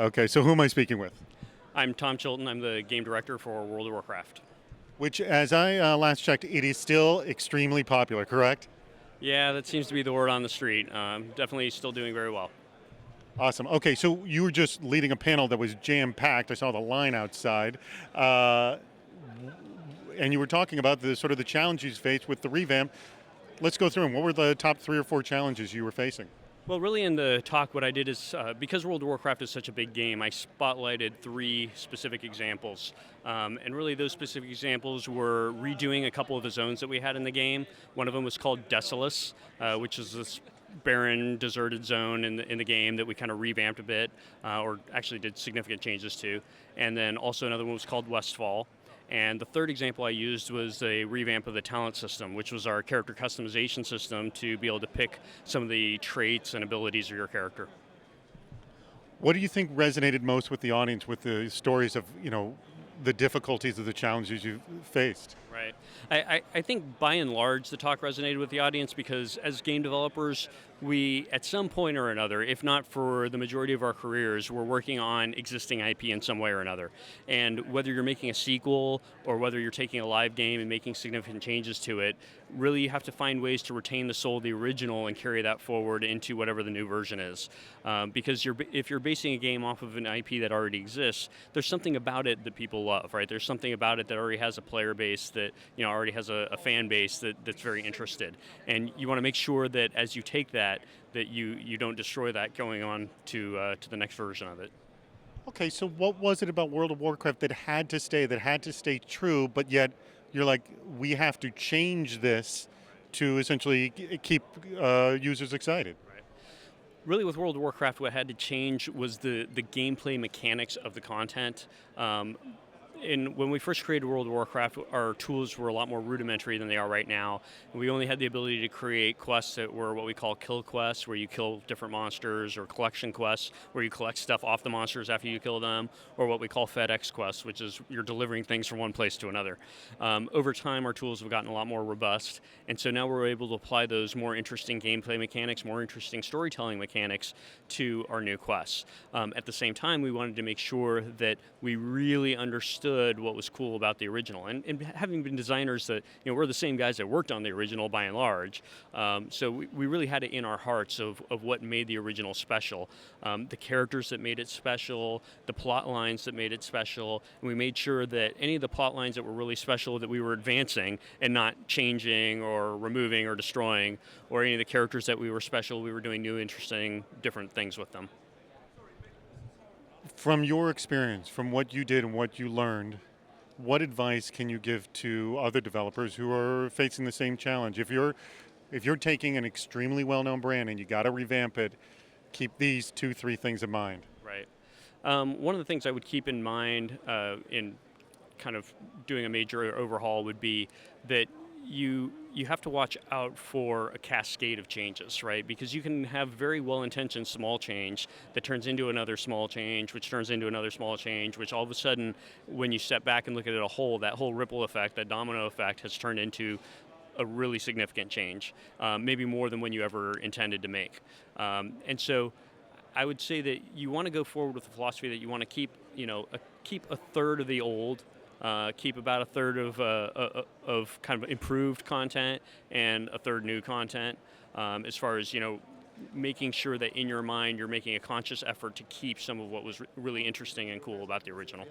Okay, so who am I speaking with? I'm Tom Chilton. I'm the game director for World of Warcraft. Which, as I last checked, it is still extremely popular, correct? Yeah, that seems to be the word on the street. Definitely still doing very well. Awesome. Okay, so you were just leading a panel that was jam packed. I saw the line outside, uh, and you were talking about the sort of the challenges you faced with the revamp. Let's go through them. What were the top 3 or 4 challenges you were facing? Well, really, in the talk, what I did is because World of Warcraft is such a big game, I spotlighted 3 specific examples. And really, those specific examples were redoing a couple of the zones that we had in the game. One of them was called Desolus, which is this barren, deserted zone in the game that we kind of revamped a bit, or actually did significant changes to. And then also another one was called Westfall. And the third example I used was a revamp of the talent system, which was our character customization system to be able to pick some of the traits and abilities of your character. What do you think resonated most with the audience with the stories of, the difficulties of the challenges you've faced? Right. I think by and large the talk resonated with the audience because as game developers, we, at some point or another, if not for the majority of our careers, we're working on existing IP in some way or another. And whether you're making a sequel or whether you're taking a live game and making significant changes to it, really you have to find ways to retain the soul of the original and carry that forward into whatever the new version is. Because if you're basing a game off of an IP that already exists, there's something about it that people love, right? There's something about it that already has a player base that already has a fan base that's very interested. And you want to make sure that as you take that you don't destroy that going on to the next version of it. Okay, so what was it about World of Warcraft that had to stay true, but yet you're like, we have to change this to essentially keep users excited? Right. Really, with World of Warcraft, what had to change was the gameplay mechanics of the content. When we first created World of Warcraft, our tools were a lot more rudimentary than they are right now. We only had the ability to create quests that were what we call kill quests, where you kill different monsters, or collection quests, where you collect stuff off the monsters after you kill them, or what we call FedEx quests, which is you're delivering things from one place to another. Over time, our tools have gotten a lot more robust, and so now we're able to apply those more interesting gameplay mechanics, more interesting storytelling mechanics to our new quests. At the same time, we wanted to make sure that we really understood what was cool about the original. And having been designers that, we're the same guys that worked on the original by and large, so we really had it in our hearts of what made the original special. The characters that made it special, the plot lines that made it special, and we made sure that any of the plot lines that were really special that we were advancing and not changing or removing or destroying, or any of the characters that we were special, we were doing new, interesting, different things with them. From your experience, from what you did and what you learned, what advice can you give to other developers who are facing the same challenge? If you're taking an extremely well-known brand and you got to revamp it, keep these 2, 3 things in mind. Right. One of the things I would keep in mind in kind of doing a major overhaul would be that you have to watch out for a cascade of changes, right? Because you can have very well-intentioned small change that turns into another small change, which turns into another small change, which all of a sudden, when you step back and look at it a whole, that whole ripple effect, that domino effect has turned into a really significant change, maybe more than when you ever intended to make. And so I would say that you want to go forward with the philosophy that you want to keep a third of the old, keep about a third of kind of improved content and a third new content. As far as making sure that in your mind you're making a conscious effort to keep some of what was really interesting and cool about the original.